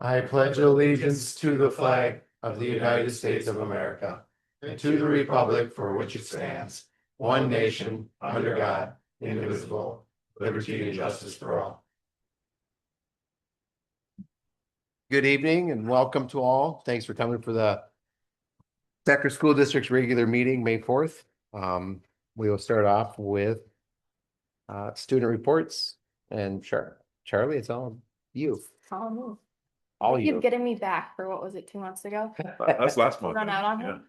I pledge allegiance to the flag of the United States of America and to the republic for which it stands, one nation, under God, indivisible, liberty and justice for all. Good evening and welcome to all. Thanks for coming for the Thacker School District's regular meeting, May 4th. We will start off with student reports, and Charlie, it's all you. All Keep you. getting me back for what was it, 2 months ago? That's last month. Run out on him?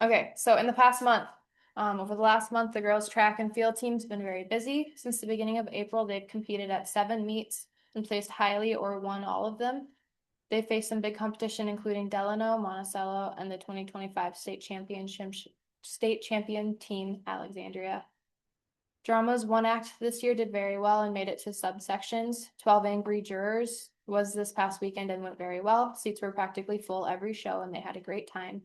Okay, so in the past month, over the last month, the girls' track and field team's been very busy. Since the beginning of April, they've competed at 7 meets and placed highly or won all of them. They faced some big competition, including Delano, Monticello, and the 2025 state champion team, Alexandria. Drama's one act this year did very well and made it to subsections. 12 Angry Jurors was this past weekend and went very well. Seats were practically full every show and they had a great time.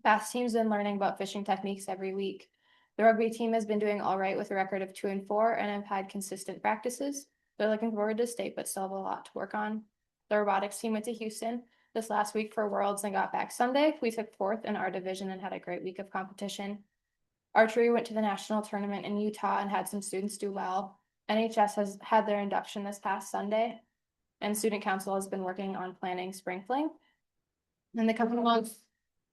Bass team's been learning about fishing techniques every week. The rugby team has been doing all right with a record of 2-4 and have had consistent practices. They're looking forward to state, but still have a lot to work on. The robotics team went to Houston this last week for Worlds and got back Sunday. We took 4th in our division and had a great week of competition. Archery went to the national tournament in Utah and had some students do well. NHS has had their induction this past Sunday, and student council has been working on planning spring fling. In the coming months,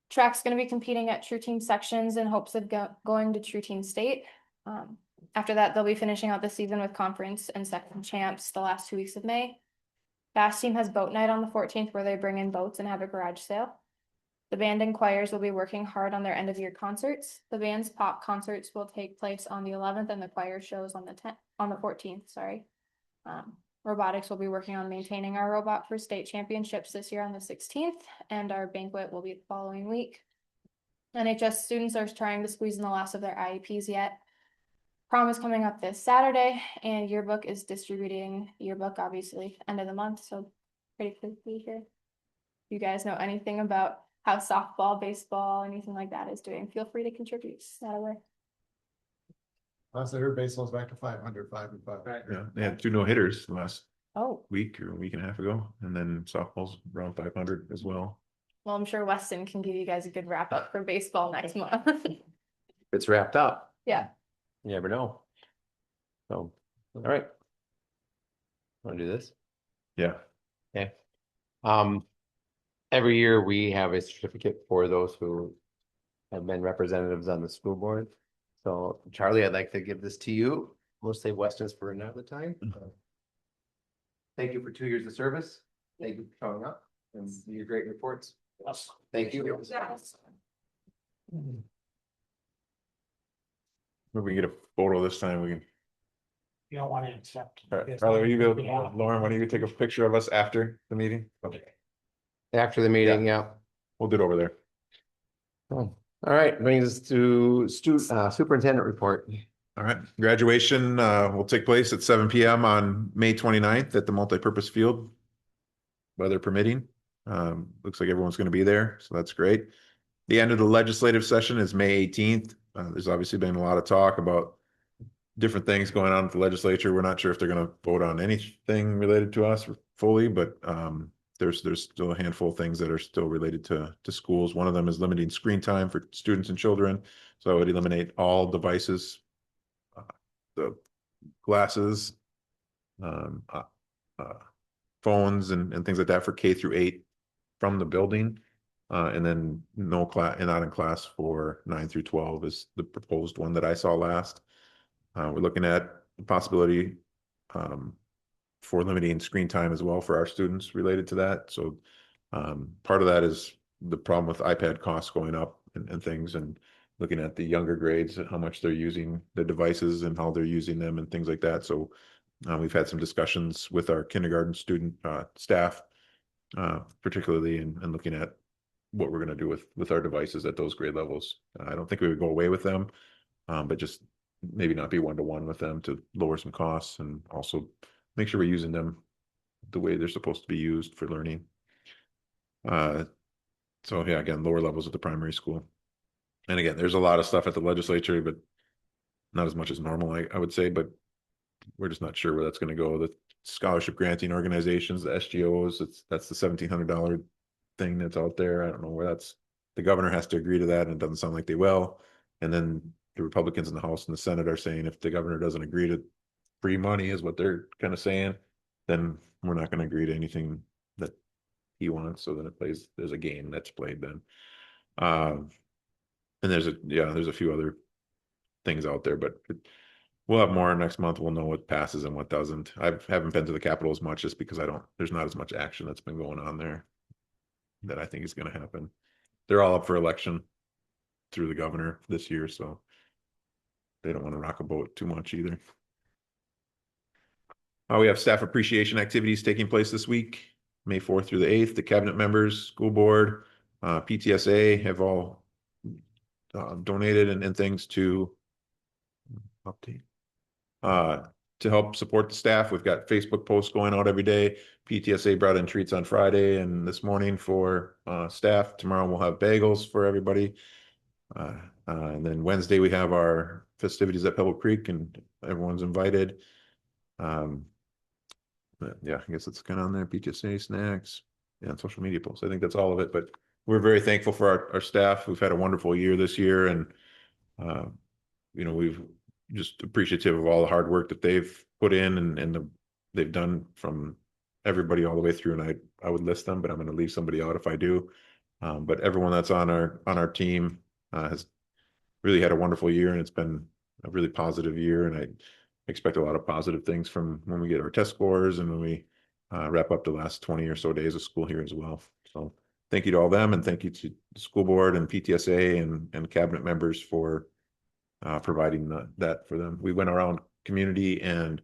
track's going to be competing at True Team sections in hopes of going to True Team state. After that, they'll be finishing out the season with conference and section champs the last 2 weeks of May. Bass team has boat night on the 14th where they bring in boats and have a garage sale. The band and choirs will be working hard on their end of year concerts. The band's pop concerts will take place on the 11th and the choir shows on the 14th, sorry. Robotics will be working on maintaining our robot for state championships this year on the 16th, and our banquet will be the following week. NHS students are trying to squeeze in the last of their IEPs yet. Prom is coming up this Saturday, and yearbook is distributing yearbook, obviously, end of the month, so pretty quickly here. If you guys know anything about how softball, baseball, anything like that is doing, feel free to contribute that way. Last I heard, baseball's back to 500, 5 and 5. Yeah, they had 2 no-hitters last Oh, week or a week and a half ago, and then softball's around 500 as well. well, I'm sure Weston can give you guys a good wrap up for baseball next month. It's wrapped up. Yeah. You never know. So, all right. Want to do this? Yeah. Okay. Every year we have a certificate for those who have been representatives on the school board. So Charlie, I'd like to give this to you. We'll say Weston's for another time. Thank you for 2 years of service. Thank you for showing up and your great reports. Yes. Thank you. Maybe we can get a photo this time. We can. You don't want to accept. Charlie, will you be able to, Lauren, why don't you take a picture of us after the meeting? Okay. After the meeting, yeah. We'll do it over there. Oh, all right, brings us to superintendent report. All right, graduation will take place at 7 p.m. on May 29th at the multipurpose field, weather permitting. Looks like everyone's going to be there, so that's great. The end of the legislative session is May 18th. There's obviously been a lot of talk about different things going on with the legislature. We're not sure if they're going to vote on anything related to us fully, but there's still a handful of things that are still related to schools. One of them is limiting screen time for students and children. So I would eliminate all devices, the glasses, phones and things like that for K through 8 from the building. And then no class and not in class for 9 through 12 is the proposed one that I saw last. We're looking at the possibility for limiting screen time as well for our students related to that. So part of that is the problem with iPad costs going up and things, and looking at the younger grades, how much they're using the devices and how they're using them and things like that. So we've had some discussions with our kindergarten student staff, particularly and looking at what we're going to do with our devices at those grade levels. I don't think we would go away with them, but just maybe not be one-to-one with them to lower some costs and also make sure we're using them the way they're supposed to be used for learning. So yeah, again, lower levels at the primary school. And again, there's a lot of stuff at the legislature, but not as much as normal, I would say, but we're just not sure where that's going to go. The scholarship granting organizations, the SGOs, that's the $1,700 thing that's out there. I don't know where the governor has to agree to that, and it doesn't sound like they will. And then the Republicans in the House and the Senate are saying if the governor doesn't agree to free money, is what they're kind of saying, then we're not going to agree to anything that he wants. So then there's a game that's played then. And there's a few other things out there, but we'll have more next month. We'll know what passes and what doesn't. I haven't been to the Capitol as much just because there's not as much action that's been going on there that I think is going to happen. They're all up for election through the governor this year, so they don't want to rock a boat too much either. We have staff appreciation activities taking place this week, May 4th through the 8th. The cabinet members, school board, PTSA have all donated and things to update to help support the staff. We've got Facebook posts going out every day. PTSA brought in treats on Friday and this morning for staff. Tomorrow we'll have bagels for everybody. And then Wednesday we have our festivities at Pebble Creek and everyone's invited. But yeah, I guess it's kind of on there. PTSA snacks and social media posts. I think that's all of it, but we're very thankful for our staff. We've had a wonderful year this year, and we've just appreciative of all the hard work that they've put in and they've done from everybody all the way through. And I would list them, but I'm going to leave somebody out if I do. But everyone that's on our team has really had a wonderful year, and it's been a really positive year. And I expect a lot of positive things from when we get our test scores and when we wrap up the last 20 or so days of school here as well. So thank you to all them, and thank you to the school board and PTSA and cabinet members for providing that for them. We went around community, and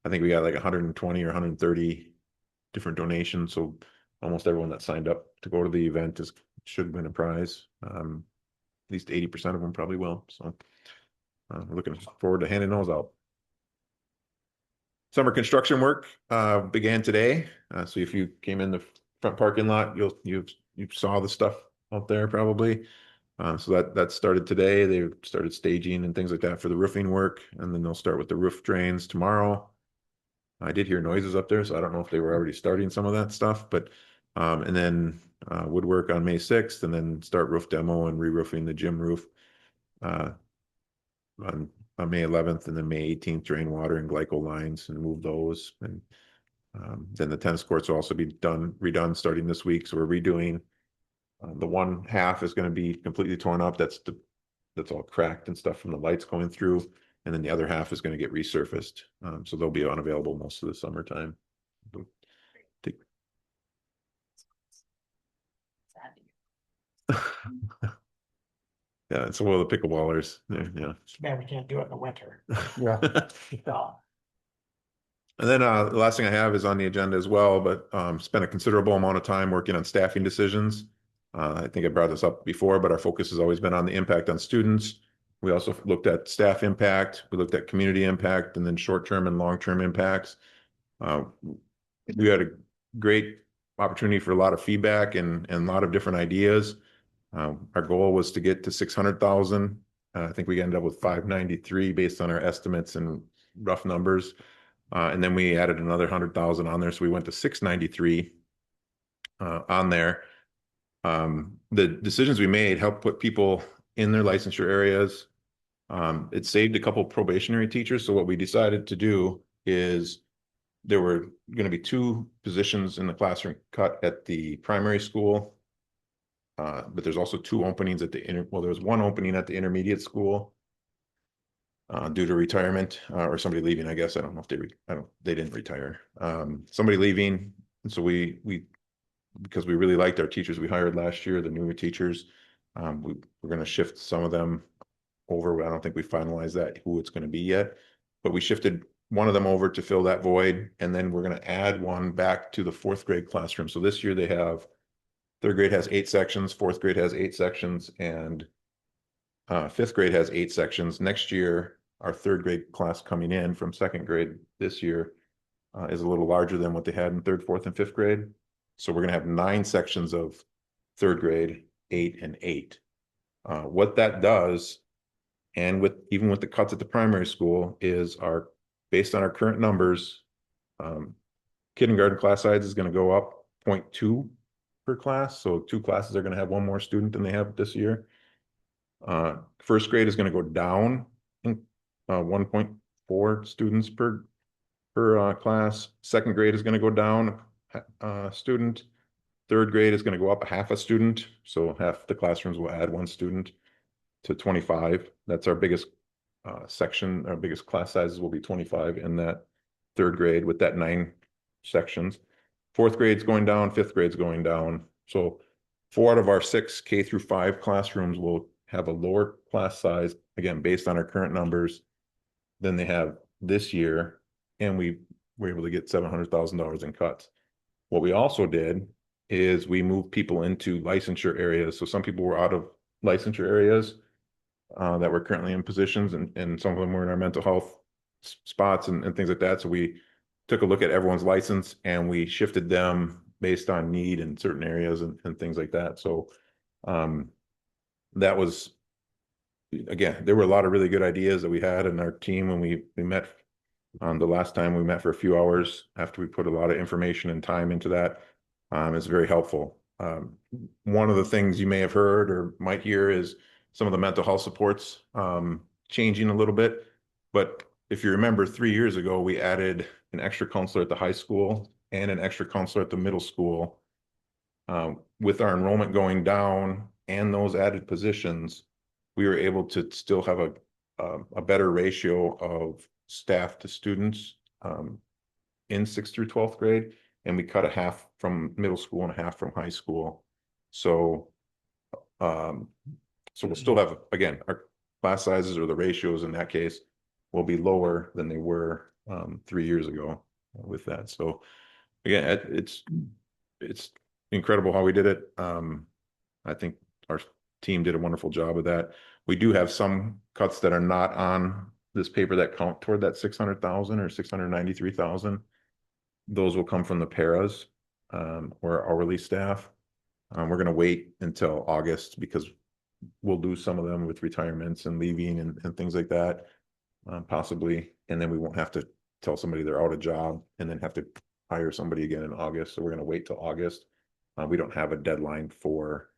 I think we got like 120 or 130 different donations. So almost everyone that signed up to go to the event should win a prize. At least 80% of them probably will. So we're looking forward to handing those out. Summer construction work began today. So if you came in the front parking lot, you saw the stuff out there probably. So that started today. They started staging and things like that for the roofing work, and then they'll start with the roof drains tomorrow. I did hear noises up there, so I don't know if they were already starting some of that stuff, but and then woodwork on May 6th, and then start roof demo and re-roofing the gym roof on May 11th, and then May 18th, drain water and glycol lines and move those. And then the tennis courts will also be redone starting this week. So we're redoing the one half is going to be completely torn up. That's all cracked and stuff from the lights going through. And then the other half is going to get resurfaced. So they'll be unavailable most of the summertime. Yeah, it's one of the pickleballers. Yeah. Man, we can't do it in the winter. Yeah. So, And then the last thing I have is on the agenda as well, but spent a considerable amount of time working on staffing decisions. I think I brought this up before, but our focus has always been on the impact on students. We also looked at staff impact, we looked at community impact, and then short-term and long-term impacts. We had a great opportunity for a lot of feedback and a lot of different ideas. Our goal was to get to 600,000. I think we ended up with 593 based on our estimates and rough numbers. And then we added another 100,000 on there. So we went to 693 on there. The decisions we made helped put people in their licensure areas. It saved a couple probationary teachers. So what we decided to do is there were going to be 2 positions in the classroom cut at the primary school. But there's also 2 openings at there was 1 opening at the intermediate school due to retirement or somebody leaving, I guess. I don't know if they didn't retire. Somebody leaving. And so because we really liked our teachers we hired last year, the newer teachers, we're going to shift some of them over. I don't think we finalized that, who it's going to be yet, but we shifted one of them over to fill that void. And then we're going to add one back to the 4th grade classroom. So this year they have 3rd grade has 8 sections, 4th grade has 8 sections, and 5th grade has 8 sections. Next year, our 3rd grade class coming in from 2nd grade this year is a little larger than what they had in 3rd, 4th, and 5th grade. So we're going to have 9 sections of 3rd grade, 8 and 8. What that does, and even with the cuts at the primary school, is based on our current numbers, Kindergarten class size is gonna go up 0.2 per class, so 2 classes are gonna have 1 more student than they have this year. First grade is gonna go down in 1.4 students per class. Second grade is gonna go down student. Third grade is gonna go up a half a student, so half the classrooms will add 1 student to 25. That's our biggest section. Our biggest class sizes will be 25 in that third grade with that 9 sections. Fourth grade's going down, fifth grade's going down. So 4 out of our 6 K through 5 classrooms will have a lower class size, again, based on our current numbers, than they have this year. And we were able to get $700,000 in cuts. What we also did is we moved people into licensure areas. So some people were out of licensure areas that were currently in positions, and some of them were in our mental health spots and things like that. So we took a look at everyone's license and we shifted them based on need in certain areas and things like that. So that was, again, there were a lot of really good ideas that we had in our team when we met. The last time we met for a few hours after we put a lot of information and time into that. It's very helpful. One of the things you may have heard or might hear is some of the mental health supports changing a little bit. But if you remember, 3 years ago, we added an extra counselor at the high school and an extra counselor at the middle school. With our enrollment going down and those added positions, we were able to still have a better ratio of staff to students in 6th through 12th grade. And we cut a half from middle school and a half from high school. So we'll still have, again, our class sizes or the ratios in that case will be lower than they were 3 years ago with that. So again, it's incredible how we did it. I think our team did a wonderful job of that. We do have some cuts that are not on this paper that count toward that 600,000 or 693,000. Those will come from the paras or hourly staff. We're going to wait until August because we'll do some of them with retirements and leaving and things like that, possibly. And then we won't have to tell somebody they're out of job and then have to hire somebody again in August. So we're going to wait till August. We don't have a deadline for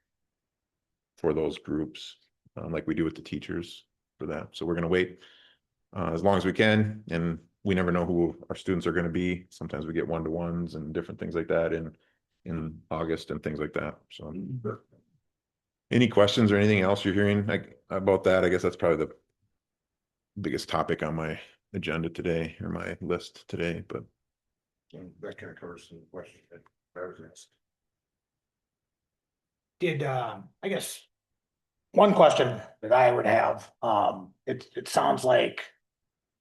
those groups like we do with the teachers for that. So we're going to wait as long as we can. And we never know who our students are going to be. Sometimes we get one-to-ones and different things like that in August and things like that. So any questions or anything else you're hearing about that? I guess that's probably the biggest topic on my agenda today or my list today, but That kind of covers some questions that I was asked. Did, I guess, one question that I would have, it sounds like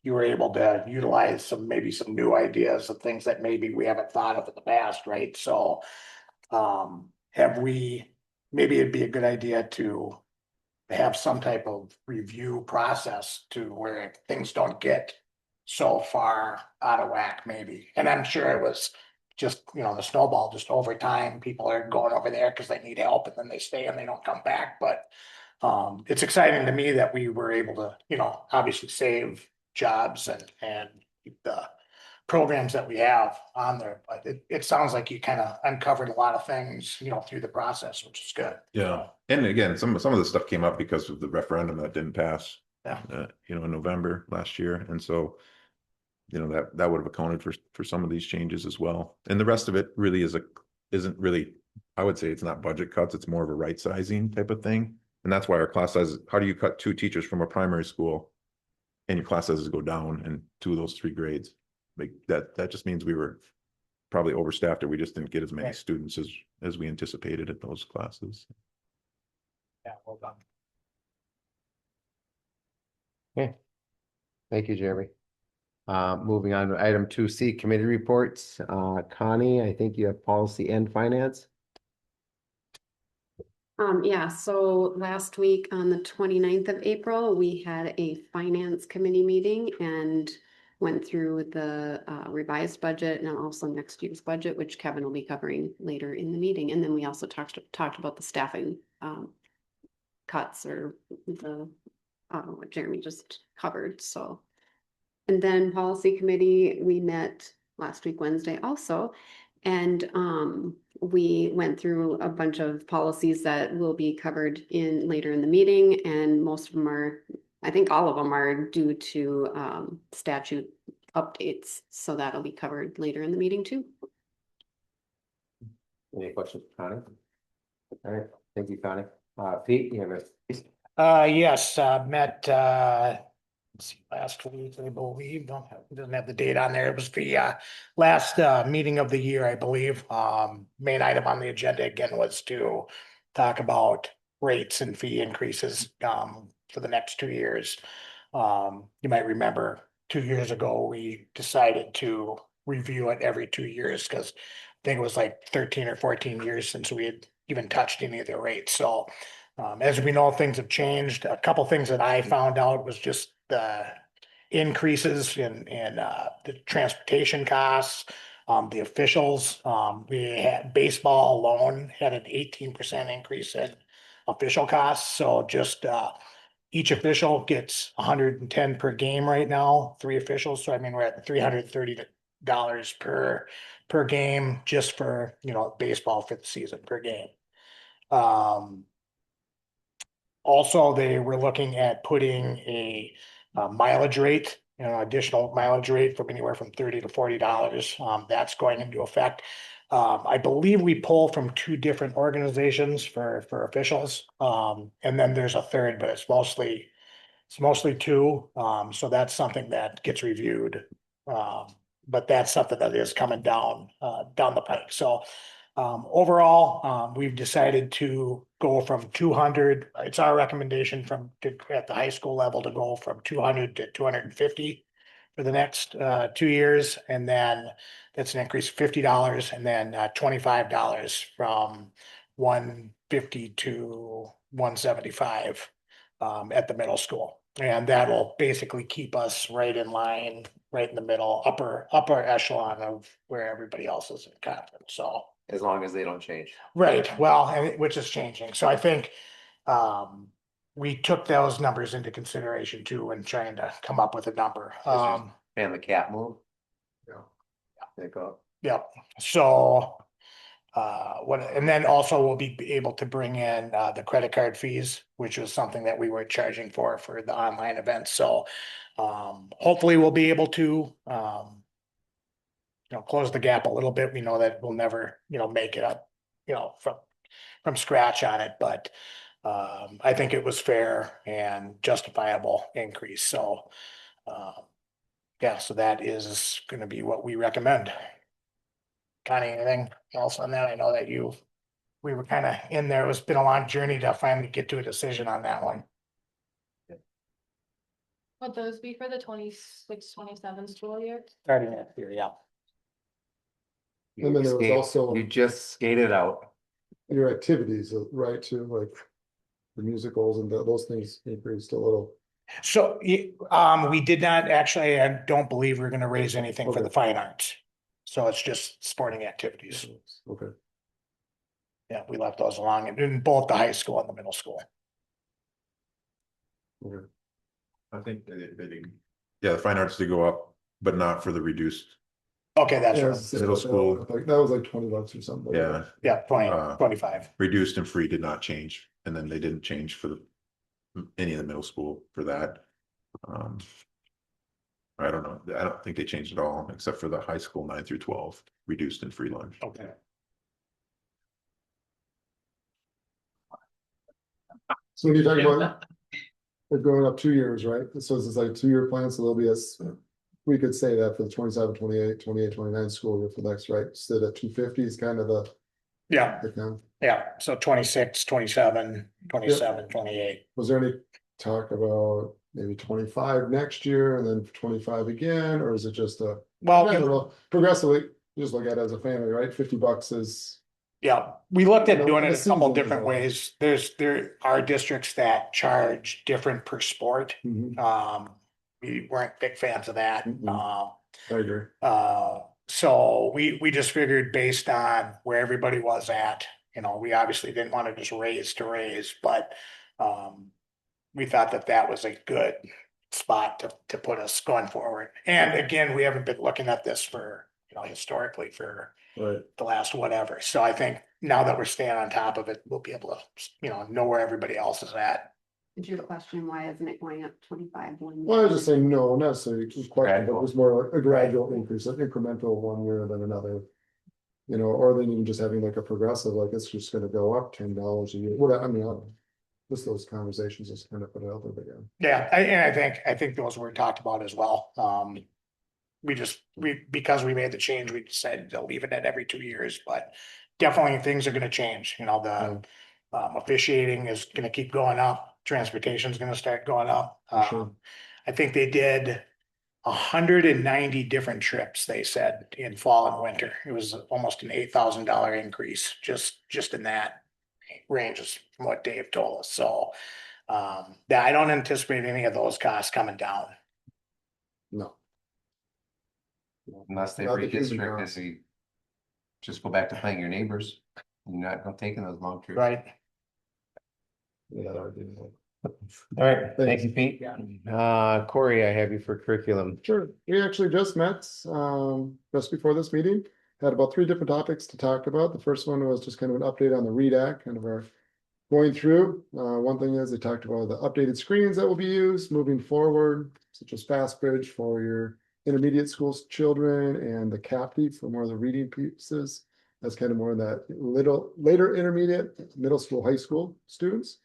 you were able to utilize maybe some new ideas of things that maybe we haven't thought of in the past, right? So, maybe it'd be a good idea to have some type of review process to where things don't get so far out of whack, maybe. And I'm sure it was just, the snowball, just over time, people are going over there because they need help and then they stay and they don't come back. But it's exciting to me that we were able to, obviously save jobs and keep the programs that we have on there. But it sounds like you kind of uncovered a lot of things, through the process, which is good. yeah. And again, some of the stuff came up because of the referendum that didn't pass, Yeah. In November last year. And so, that would have accounted for some of these changes as well. And the rest of it really isn't really, I would say it's not budget cuts. It's more of a right sizing type of thing. And that's why our class sizes, how do you cut 2 teachers from a primary school and your class sizes go down in 2 of those 3 grades? Like that just means we were probably overstaffed or we just didn't get as many Right. students as we anticipated at those classes. Yeah, well done. Thank you, Jeremy. Moving on to item 2C, committee reports. Connie, I think you have policy and finance. Yeah, so last week on the 29th of April, we had a finance committee meeting and went through the revised budget and also next year's budget, which Kevin will be covering later in the meeting. And then we also talked about the staffing cuts or what Jeremy just covered. So, and then policy committee, we met last week Wednesday also. And we went through a bunch of policies that will be covered in later in the meeting, and most of them are, I think all of them are due to statute updates. So that'll be covered later in the meeting too. Any questions, for Connie? All right, thank you, Connie. Pete, you have a. Yes, met, let's see, last week, I believe, doesn't have the date on there. It was the, last, meeting of the year, I believe. Main item on the agenda again was to talk about rates and fee increases, for the next 2 years. You might remember 2 years ago, we decided to review it every 2 years because I think it was like 13 or 14 years since we had even touched any of the rates. So as we know, things have changed. A couple things that I found out was just the increases in the transportation costs. The officials, we had baseball alone had an 18% increase in official costs. So just each official gets 110 per game right now, 3 officials. So I mean, we're at $330 per game just for, baseball for the season per game. Also, they were looking at putting a mileage rate, additional mileage rate from anywhere from $30 to $40. That's going into effect. I believe we pull from 2 different organizations for officials. And then there's a third, but it's mostly 2. So that's something that gets reviewed. But that's something that is coming down the pike. So overall, we've decided to go from 200. It's our recommendation at the high school level to go from 200 to 250 for the next 2 years, and then that's an increase of $50, and then $25 from 150 to 175 at the middle school, and that will basically keep us right in line, right in the middle, upper echelon of where everybody else is in conference. So. As long as they don't change. Right, well, which is changing, so I think we took those numbers into consideration too when trying to come up with a number. And the cap move. Yeah. They go. Yep, so and then also we'll be able to bring in the credit card fees, which was something that we were charging for the online events. So hopefully we'll be able to close the gap a little bit. We know that we'll never, make it up, from scratch on it, but I think it was fair and justifiable increase. So yeah, so that is going to be what we recommend. Connie, anything else on that? I know that we were kind of in there. It's been a long journey to finally get to a decision on that one. Would those be for the 26-27 school year? Starting next year, yeah. And then there was also- You just skated out. Your activities, right, too, like the musicals and those things increased a little. So we did not actually, I don't believe we're going to raise anything for Okay. the fine arts. So it's just sporting activities. Okay. Yeah, we left those along in both the high school and the middle school. Okay. I think yeah, the fine arts did go up, but not for the reduced. Okay, that's Yeah, right. it's- Middle school. Like, that was like $20 or something. Yeah, Yeah, 20, Uh, 25. reduced and free did not change, and then they didn't change for any of the middle school for that. I don't know. I don't think they changed at all, except for the high school 9 through 12, reduced and free lunch. Okay. So when you talk about it going up 2 years, right? So this is like 2-year plan, so there'll be we could say that for the 27, 28, 28, 29 school year for next, right? So that 250 is kind of the Yeah, count. yeah. So 26, 27, 27, 28. Was there any talk about maybe 25 next year and then 25 again, or is it just I don't Well, know, progressively, just look at it as a family, right? $50 is, yeah, we looked at You know, doing it the a couple season is different a- ways. There are districts that charge different per sport. We weren't big fans of that. Mhm. I agree. So we just figured based on where everybody was at, we obviously didn't want to just raise to raise, but we thought that was a good spot to put us going forward. And again, we haven't been looking at this for historically for Right. the last whatever. So I think now that we're staying on top of it, we'll be able to, know where everybody else is at. Did you question why isn't it going up 25 one? Well, I was just saying, no, not necessarily just question, but it Gradual. was more like a gradual increase, an incremental one year than another. Or then even just having like a progressive, like it's just gonna go up $10 a year, what, I mean, just those conversations, just kind of put it out there, but yeah. Yeah, and I think those were talked about as well. Because we made the change, we decided to leave it at every 2 years, but definitely things are gonna change, the. Officiating is gonna keep going up, transportation is gonna start going up. Sure. I think they did 190 different trips, they said, in fall and winter. It was almost an $8,000 increase, just in that range is from what Dave told us, so. Yeah, I don't anticipate any of those costs coming down. No. Unless they Not the break it human strict, cost. as you just go back to playing your neighbors. You're not taking those long trips. Right. Yeah, that I did. All right, thank Thanks. you, Pete. Corey, I have you for curriculum. Sure, we actually just met, just before this meeting, had about 3 different topics to talk about. The first one was just kind of an update on the READ Act, kind of our going through. One thing is they talked about the updated screens that will be used moving forward, such as FastBridge for your intermediate schools children and the CAPTI for more of the reading pieces. That's kind of more of that later intermediate, middle school, high school students.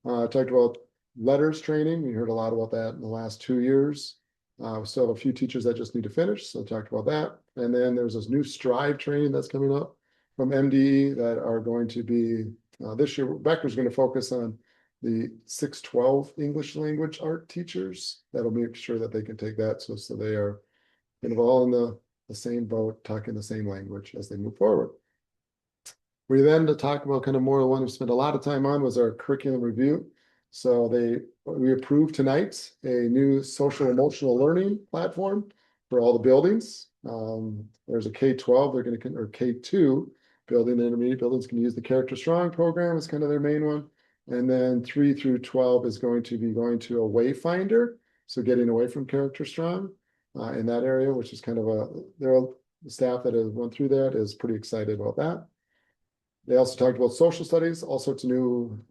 Talked about letters training. We heard a lot about that in the last 2 years. We still have a few teachers that just need to finish, so talked about that. And then there's this new Strive training that's coming up from MDE that are going to be this year. Becker's going to focus on the 612 English language art teachers. That'll make sure that they can take that, so they are kind of all in the same boat, talking the same language as they move forward. We then to talk about kind of more the one we spent a lot of time on was our curriculum review. So we approved tonight a new social emotional learning platform for all the buildings. There's a K-12, they're going to, or K-2 building, intermediate buildings can use the Character Strong program as kind of their main one. And then 3 through 12 is going to be going to a Wayfinder. So getting away from Character Strong in that area, which is kind of the staff that has went through that is pretty excited about that. They also talked about social studies, all sorts of new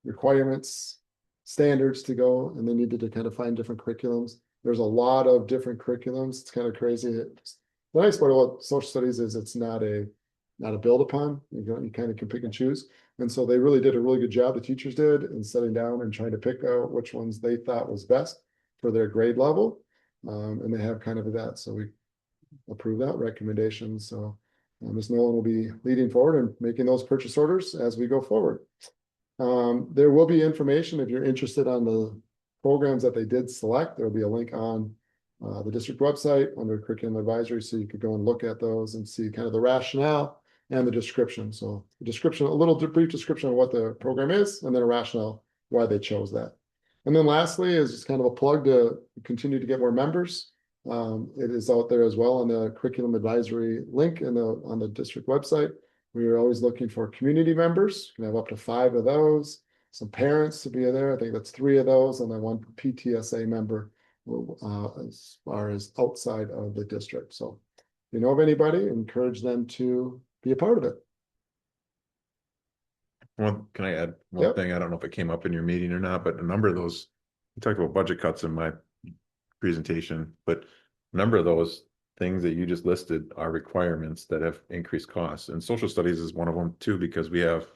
requirements, standards to go, and they needed to kind of find different curriculums. There's a lot of different curriculums. It's kind of crazy. The nice part about social studies is it's not a build upon. You kind of can pick and choose. And so they really did a really good job, the teachers did, in sitting down and trying to pick out which ones they thought was best for their grade level. And they have kind of that. So we approve that recommendation. So Ms. Nolan will be leading forward and making those purchase orders as we go forward. There will be information if you're interested on the programs that they did select. There will be a link on the district website under curriculum advisory, so you could go and look at those and see kind of the rationale and the description. So the description, a little brief description of what the program is, and then a rationale why they chose that. And then lastly is just kind of a plug to continue to get more members. It is out there as well on the curriculum advisory link on the district website. We are always looking for community members. We have up to 5 of those. Some parents to be there. I think that's 3 of those, and then 1 PTSA member as far as outside of the district. So if you know of anybody, encourage them to be a part of it. Well, can I add one Yep. thing? I don't know if it came up in your meeting or not, but a number of those, we talked about budget cuts in my presentation, but a number of those things that you just listed are requirements that have increased costs. And social studies is one of them too, because we have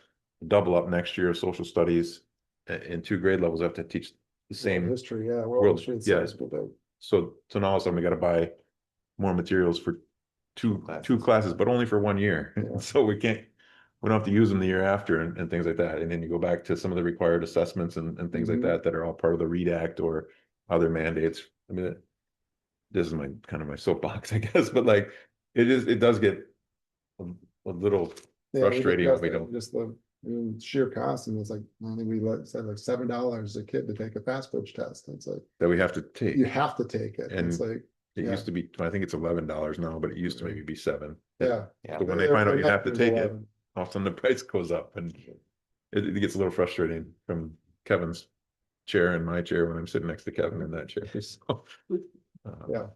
double up next year of social studies in 2 grade levels. I have to teach the same. History, yeah. world, History and yeah. science, but So now all of a sudden we got to buy more materials for two classes, but only for 1 year. Yeah. So we don't have to use them the year after and things like that. And then you go back to some of the required assessments and things like Mhm. that are all part of the READ Act or other mandates. I mean, this is my kind of my soapbox, I guess, but like it does get a little yeah, frustrating when we don't. just the sheer cost, and it's like I think we said like $7 a kid to take a FastBridge test. It's like That we have to take. you have to take it. And It's like It yeah. used to be, I think it's $11 now, but it used to maybe be $7. yeah. Yeah. So when they find out you have to take it, 11. all of a sudden the price goes up and it gets a little frustrating from Kevin's chair and my chair when I'm sitting next to Kevin in that chair. So, Yeah.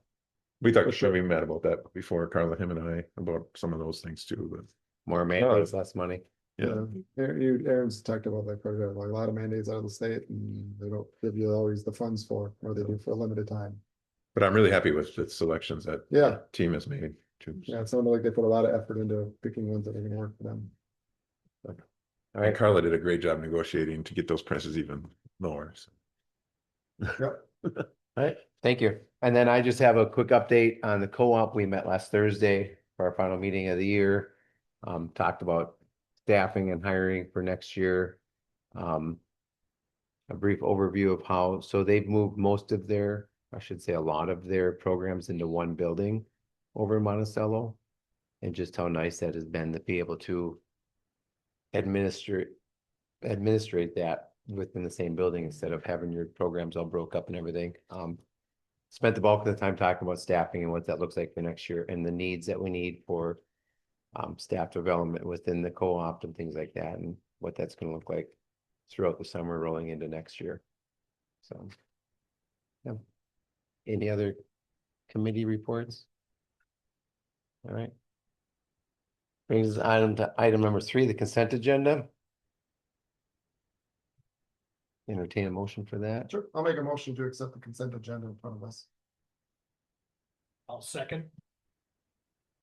We For talked, sure. we met about that before, Carla, him and I, about some of those things too, but More mandates, less money. yeah. Aaron's talked about that quite a bit, like a lot of mandates out of the state and they don't give you always the funds for, or they do for a limited time. But I'm really happy with the selections that Yeah. the team has made too. Yeah, it sounded like they put a lot of effort into picking ones that are gonna work for them. All And right, Carla did a great job negotiating to get those prices even lower. So. Yep. all right, thank you. And then I just have a quick update on the co-op. We met last Thursday for our final meeting of the year. Talked about staffing and hiring for next year. A brief overview of how, so they've moved most of their, I should say, a lot of their programs into one building over in Monticello. And just how nice that has been to be able to administrate that within the same building instead of having your programs all broke up and everything. Spent the bulk of the time talking about staffing and what that looks like for next year and the needs that we need for staff development within the co-op and things like that, and what that's gonna look like throughout the summer rolling into next year. So, yeah. Any other committee reports? All right. Brings us to item number 3, the consent agenda. Entertain a motion for that. Sure, I'll make a motion to accept the consent agenda in front of us. I'll second.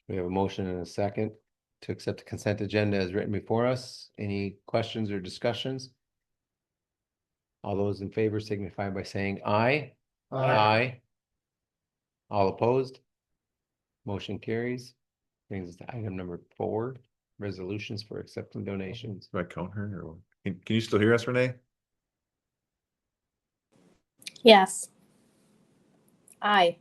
We have a motion and a second to accept the consent agenda as written before us. Any questions or discussions? All those in favor signify by saying aye. Aye. All opposed? Motion carries. Brings us to item number 4, resolutions for accepting donations. Do I count her or what? Can you still hear us, Renee? Yes. Aye.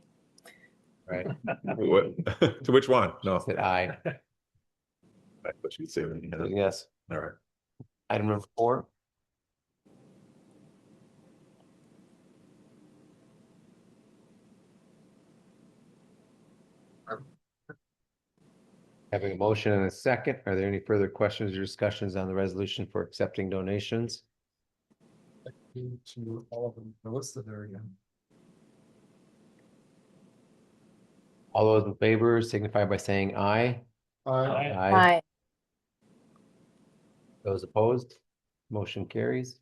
Right. What? To which one? No. Said aye. I thought she'd say that. Yes. All right. Item number 4. Having a motion and a second, are there any further questions or discussions on the resolution for accepting donations? To all of them, they're listed there again. All those in favor signify by saying aye. Aye. Those opposed? Motion carries.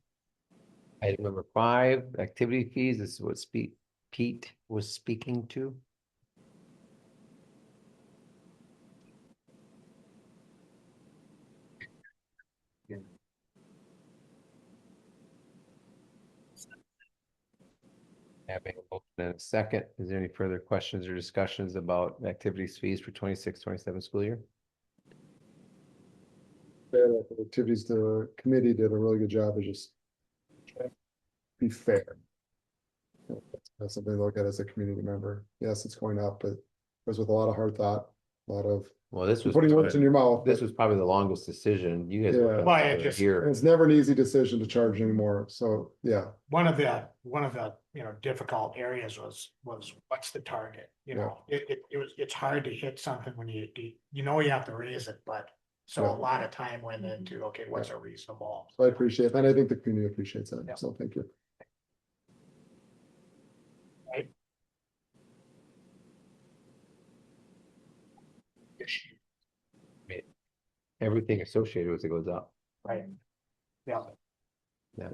Item number 5, activity fees. This is what Pete was speaking to. Having a motion and a second. Is there any further questions or discussions about activities fees for 26-27 school year? Yeah, the activities, the committee did a really good job of just trying to be fair. That's something to look at as a community member. Yes, it's going up, but it was with a lot of hard thought, a lot of Well, this was, putting words in your mouth. this was probably the longest decision you guys. worked Yeah. on Well, yeah, for just- here. And it's never an easy decision to charge anymore, so, yeah. One of the, difficult areas was what's the target, you Yeah. know, it's hard to hit something when you have to raise it, but. So Yeah. a lot of time went into, okay, what's a reasonable? So I appreciate that, and I think the community appreciates Yeah. that, so thank you. Issue, Everything associated with it goes up. right? Yeah. All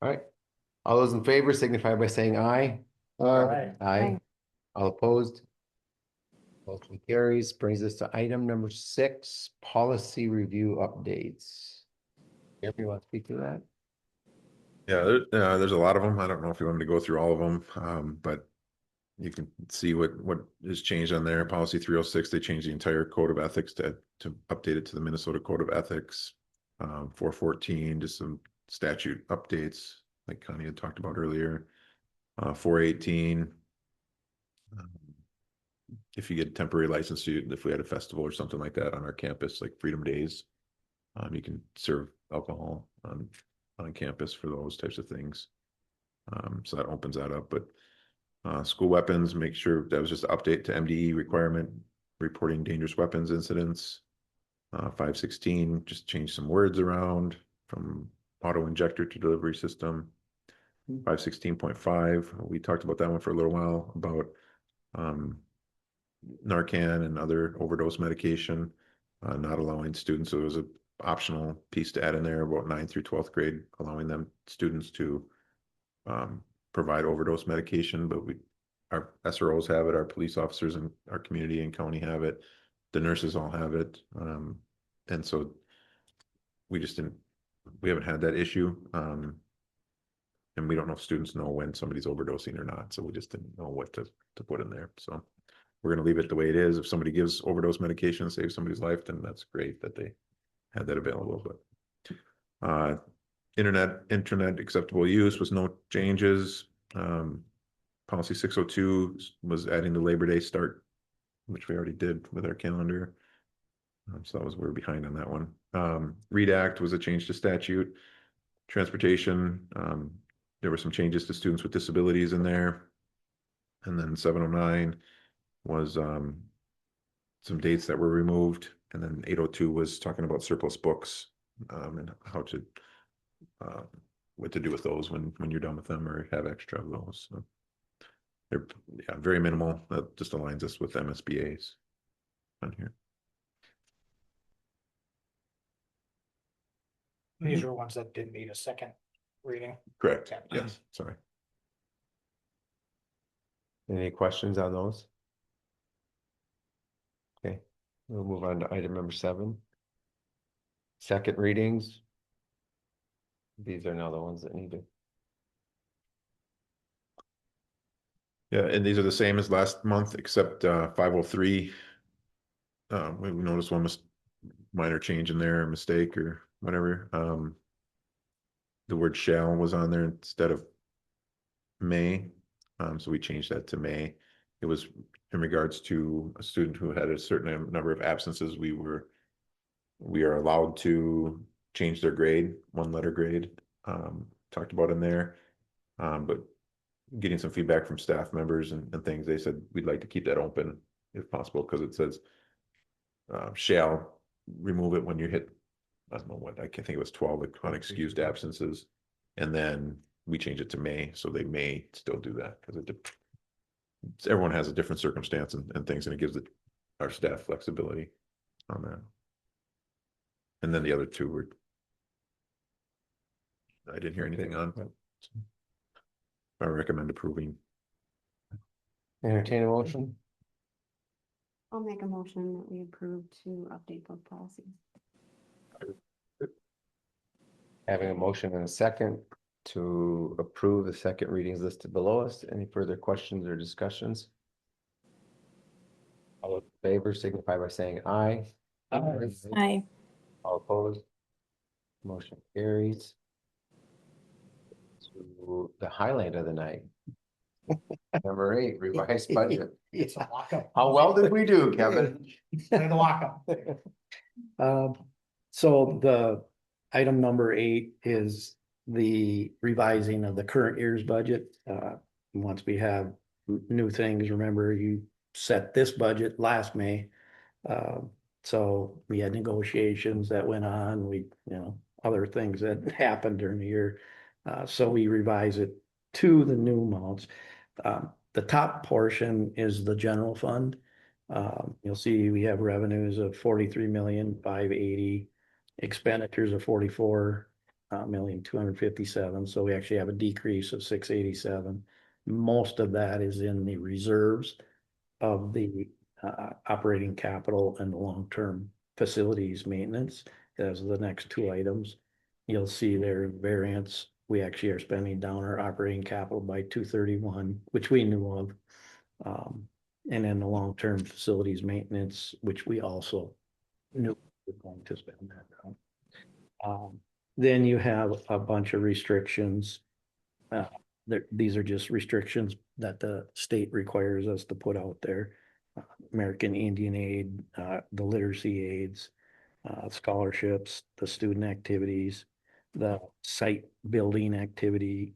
right. All those in favor signify by saying aye. Right. Aye. All opposed? Motion carries. Brings us to item number 6, policy review updates. Everyone want to speak to that? Yeah, there's a lot of them. I don't know if you want me to go through all of them, but you can see what has changed on there. Policy 306, they changed the entire code of ethics to update it to the Minnesota Code of Ethics. 414, just some statute updates, like Connie had talked about earlier. 418, if you get a temporary license, if we had a festival or something like that on our campus, like Freedom Days, you can serve alcohol on campus for those types of things. So that opens that up, but school weapons, make sure that was just an update to MDE requirement, reporting dangerous weapons incidents. 516, just change some words around from auto injector to delivery system. 516.5, we talked about that one for a little while about Narcan and other overdose medication, not allowing students, so there was a optional piece to add in there about 9th through 12th grade, allowing them students to provide overdose medication, but our SROs have it, our police officers and our community and county have it, the nurses all have it. And so we haven't had that issue. And we don't know if students know when somebody's overdosing or not, so we just didn't know what to put in there, so. We're gonna leave it the way it is. If somebody gives overdose medication to save somebody's life, then that's great that they had that available, but. Internet acceptable use was no changes. Policy 602 was adding the Labor Day start, which we already did with our calendar. So that was, we're behind on that one. READ Act was a change to statute. Transportation, there were some changes to students with disabilities in there. And then 709 was some dates that were removed, and then 802 was talking about surplus books and how to what to do with those when you're done with them or have extra of those. So they're very minimal. That just aligns us with MSBA's on here. These are ones that didn't need a second reading. Correct. Yeah. Yes. Sorry. Any questions on those? Okay, we'll move on to item number 7. Second readings. These are now the ones that need to. Yeah, and these are the same as last month, except 503. We noticed one minor change in there, a mistake or whatever. The word shall was on there instead of may. So we changed that to may. It was in regards to a student who had a certain number of absences. We are allowed to change their grade, 1-letter grade, talked about in there. But getting some feedback from staff members and things, they said we'd like to keep that open if possible, because it says shall remove it when you hit, I don't know what, I can't think it was 12 unexcused absences. And then we change it to may, so they may still do that because everyone has a different circumstance and things, and it gives our staff flexibility on that. And then the other two were, I didn't hear anything on. I recommend approving. Entertain a motion. I'll make a motion that we approve to update both policies. Having a motion and a second to approve the second readings listed below us. Any further questions or discussions? All in favor signify by saying aye. Aye. All opposed? Motion carries. To the highlight of the night. Number 8, revised budget. It's a lockup. How well did we do, Kevin? Play the lockup. So the item number 8 is the revising of the current year's budget. Once we have new things, remember you set this budget last May. So we had negotiations that went on, other things that happened during the year. So we revise it to the new amounts. The top portion is the general fund. You'll see we have revenues of 43,580,000, expenditures of 44,257,000. So we actually have a decrease of 687. Most of that is in the reserves of the operating capital and the long-term facilities maintenance. Those are the next 2 items. You'll see their variance. We actually are spending down our operating capital by 231, which we knew of. And then the long-term facilities maintenance, which we also knew we were going to spend that down. Then you have a bunch of restrictions. These are just restrictions that the state requires us to put out there. American Indian Aid, the literacy aids, scholarships, the student activities, the site building activity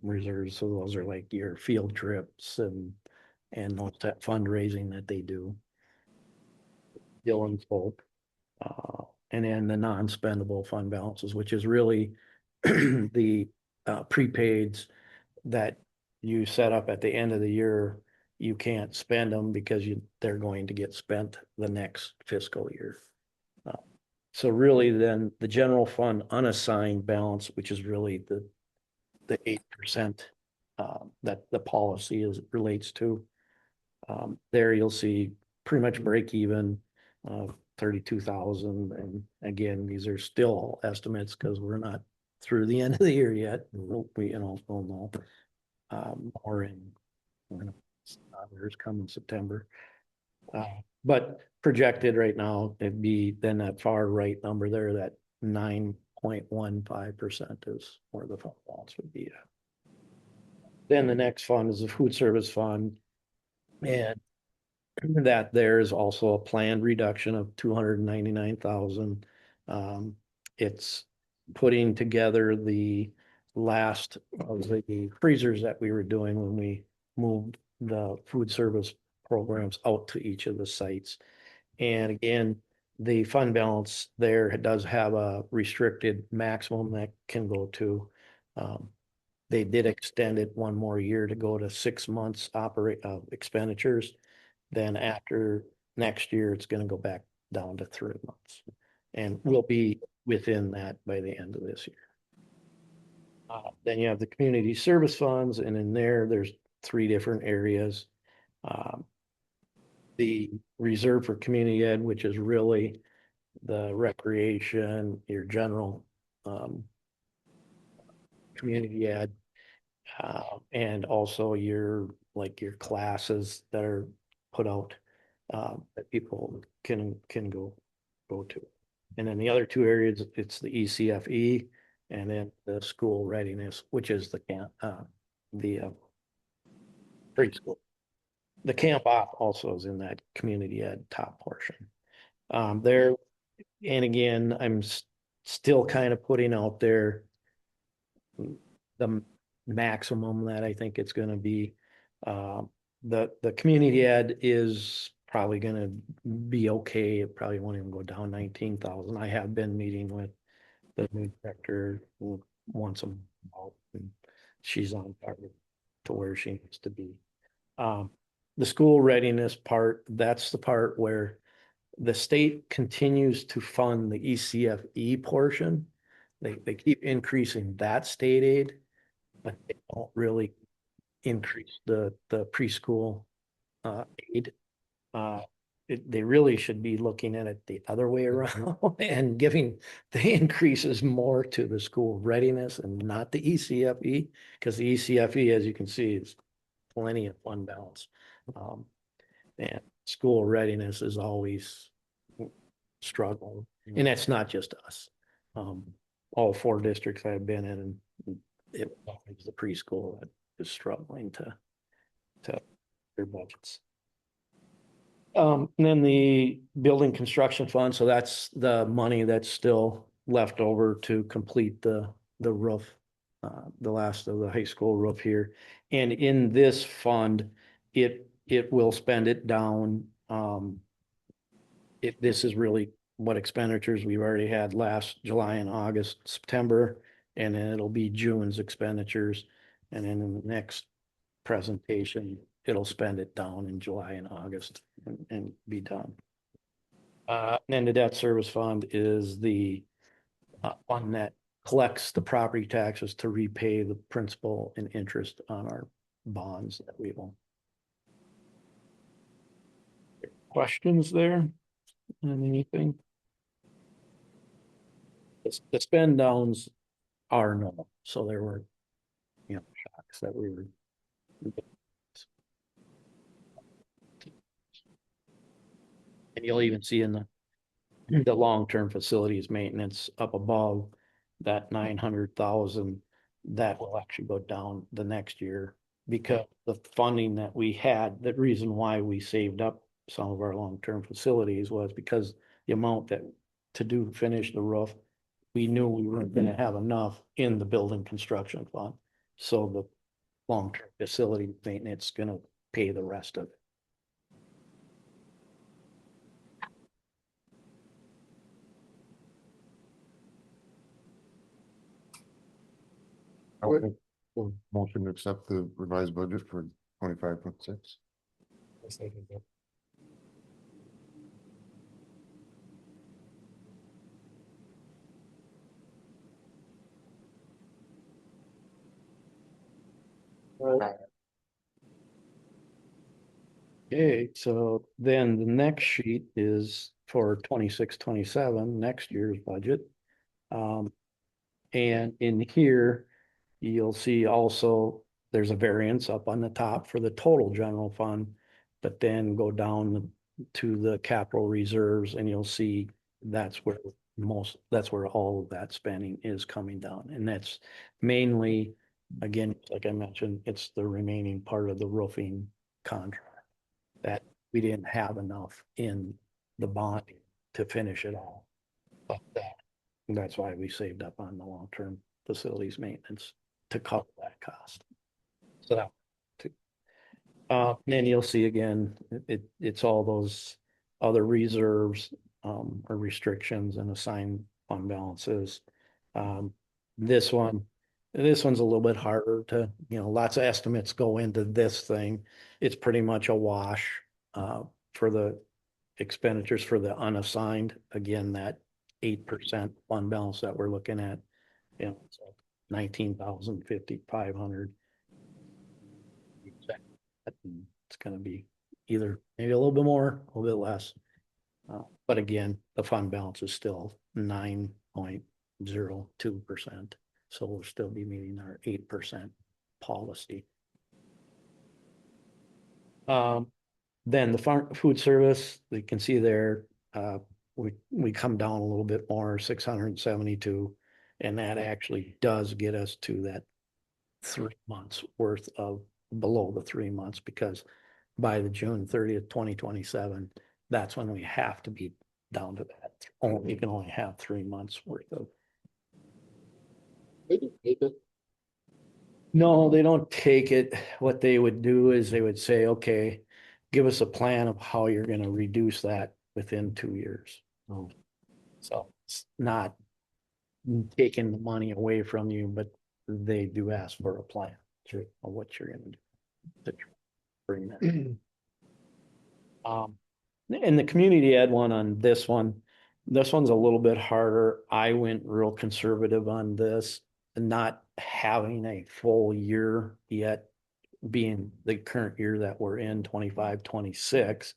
reserves. So those are like your field trips and all that fundraising that they do. Dylan's folk. And then the non-spendable fund balances, which is really the prepaids that you set up at the end of the year. you can't spend them because they're going to get spent the next fiscal year. So really then the general fund unassigned balance, which is really the 8% that the policy relates to. There you'll see pretty much break even, 32,000. And again, these are still estimates because we're not through the end of the year yet. We'll know. Or in, others come in September. But projected right now, it'd be then that far right number there, that 9.15% is where the fund balance would be at. Then the next fund is the food service fund. And that there is also a planned reduction of 299,000. It's putting together the last of the freezers that we were doing when we moved the food service programs out to each of the sites. And again, the fund balance there does have a restricted maximum that can go to. They did extend it one more year to go to 6 months expenditures. Then after next year, it's going to go back down to 3 months. And we'll be within that by the end of this year. Then you have the community service funds, and in there's 3 different areas. The reserve for community ed, which is really the recreation, your general community ed, and also your classes that are put out that people can go to. And then the other 2 areas, it's the ECFE and then the school readiness, which is the preschool. The camp op also is in that community ed top portion. There, and again, I'm still kind of putting out there the maximum that I think it's going to be. The community ed is probably going to be okay. It probably won't even go down 19,000. I have been meeting with the new director once a month, and she's on target to where she needs to be. The school readiness part, that's the part where the state continues to fund the ECFE portion. They keep increasing that state aid, but they don't really increase the preschool aid. They really should be looking at it the other way around and giving the increases more to the school readiness and not the ECFE, because the ECFE, as you can see, is plenty of fund balance. And school readiness is always struggling, and that's not just us. All 4 districts I've been in, and it was the preschool that is struggling to their budgets. And then the building construction fund, so that's the money that's still left over to complete the roof, the last of the high school roof here. And in this fund, it will spend it down. This is really what expenditures we've already had last July and August, September, and then it'll be June's expenditures. And then in the next presentation, it'll spend it down in July and August and be done. And then the debt service fund is the fund that collects the property taxes to repay the principal and interest on our bonds that we own. Questions there? Anything? The spend downs are normal, so there were, shocks that we were. And you'll even see in the long-term facilities maintenance up above that 900,000, that will actually go down the next year because the funding that we had, the reason why we saved up some of our long-term facilities was because the amount that to finish the roof, we knew we weren't going to have enough in the building construction fund. So the long-term facility maintenance is going to pay the rest of it. Motion to accept the revised budget for 25.6. Okay, so then the next sheet is for 26-27 next year's budget. And in here, you'll see also there's a variance up on the top for the total general fund. But then go down to the capital reserves and you'll see that's where all of that spending is coming down. And that's mainly, again, like I mentioned, it's the remaining part of the roofing contract that we didn't have enough in the bond to finish it all. But that's why we saved up on the long-term facilities maintenance to cover that cost. So that, then you'll see again, it's all those other reserves, or restrictions and assigned fund balances. This one's a little bit harder to, lots of estimates go into this thing. It's pretty much a wash, for the expenditures for the unassigned. Again, that 8% fund balance that we're looking at, it's like 19,500. It's gonna be either maybe a little bit more, a little bit less. But again, the fund balance is still 9.02%. So we'll still be meeting our 8% policy. Then the food service, you can see there, we come down a little bit more, 672, and that actually does get us to that 3 months worth of below the 3 months, because by the June 30th, 2027, that's when we have to be down to that. You can only have 3 months worth of. No, they don't take it. What they would do is they would say, okay, give us a plan of how you're going to reduce that within 2 years. So it's not taking the money away from you, but they do ask for a plan of what you're going to do to bring that. And the community ed one on this one's a little bit harder. I went real conservative on this, not having a full year yet, being the current year that we're in, 25-26.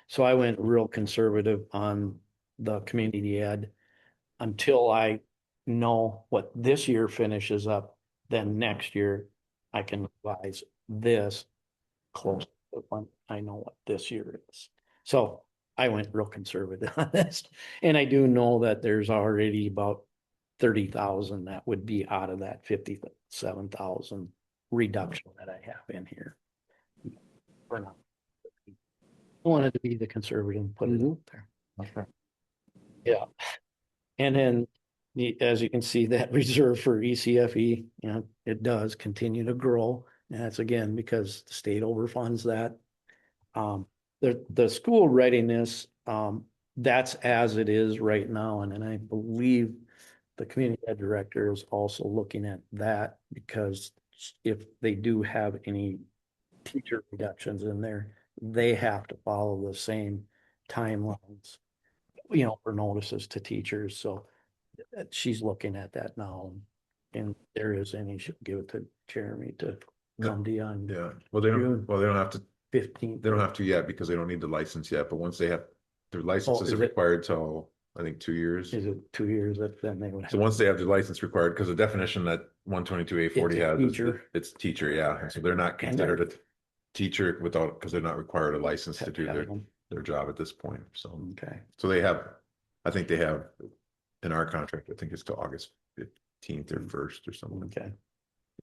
So I went real conservative on the community ed until I know what this year finishes up. Then next year I can revise this close to when I know what this year is. So I went real conservative on this. And I do know that there's already about 30,000 that would be out of that 57,000 reduction that I have in here. For now. I wanted to be the conservative and put it out there. Okay. Yeah. And then as you can see, that reserve for ECFE, it does continue to grow. And that's again, because the state overfunds that. The school readiness, that's as it is right now. And then I believe the community ed director is also looking at that, because if they do have any teacher reductions in there, they have to follow the same timelines, for notices to teachers. So she's looking at that now. And there is any, she'll give it to Jeremy to come to you on. Yeah, well, they don't have to 15th. They don't have to yet because they don't need the license yet, but once they have, their licenses is are it- required till, I think, 2 years. Is it 2 years that then they would have? So once they have the license required, because the definition that 122A40 has is teacher. it's teacher, yeah. And so they're not And they're- considered a teacher without, because they're not required a license to do have them. their job at this point. So, Okay. so they have, I think they have in our contract, I think it's till August 15th or 1st or something. Okay.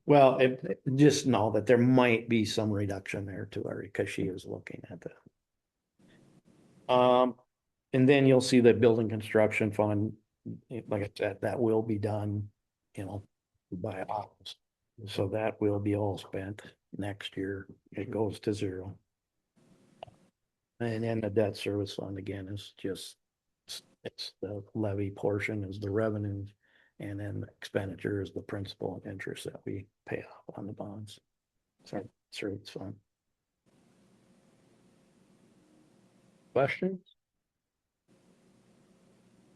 Well, just know that there might be some reduction there to her because she is looking at that. And then you'll see the building construction fund, like I said, that will be done, by August. So that will be all spent next year. It goes to zero. And then the debt service fund again is just, it's the levy portion is the revenues. And then the expenditure is the principal and interest that we pay off on the bonds. So it's fun. Questions?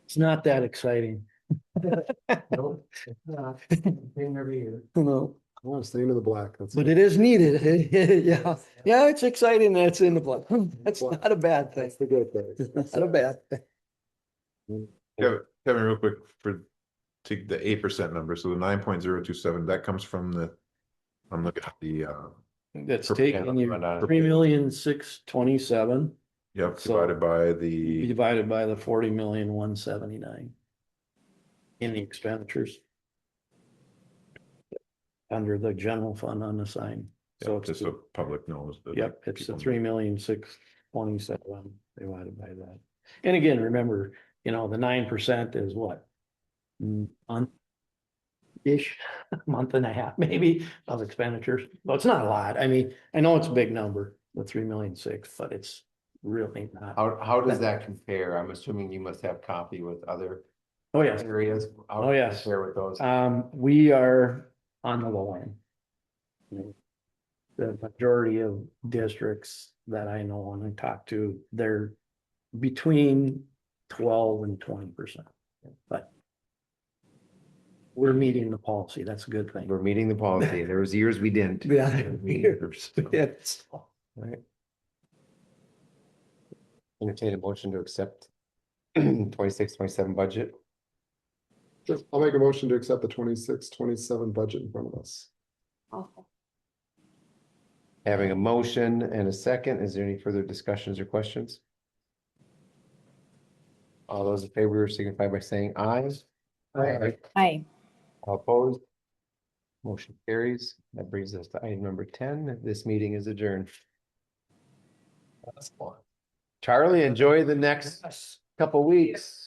It's not that exciting. Nope, it's not. Same every year. No, I want to stay into the black. That's but it. it is needed. Yeah, yeah, it's exciting that it's in the blood. That's not a bad thing. That's the good thing. It's not a bad thing. Kevin, real quick for take the 8% number, so the 9.027, that comes from the, I'm looking at the That's Per- taking you yeah, 3,627,000 yep, So- divided by the, divided by the 40,179,000 in the expenditures. Under the general fund unassigned. So yeah, it's, just so public knows. that, yep, like, it's the people know. 3,627,000 divided by that. And again, remember, the 9% is what? Month. Ish, month and a half, maybe, of expenditures. Well, it's not a lot. I mean, I know it's a big number, the 3,600,000, but it's really not. How does that compare? I'm assuming you must have copy with other Oh, yes. areas. How Oh, does it yes. compare with those. We are on the low end. The majority of districts that I know and I talk to, they're between 12 and 20%. But we're meeting the policy. That's a good thing. We're meeting the policy. There was years we didn't. Yeah. Years. Yes. Right. Entertain a motion to accept 26, 27 budget. I'll make a motion to accept the 26, 27 budget in front of us. Having a motion and a second, is there any further discussions or questions? All those in favor signify by saying aye. Aye. All opposed? Motion carries. That brings us to item number 10. This meeting is adjourned. Charlie, enjoy the next couple weeks.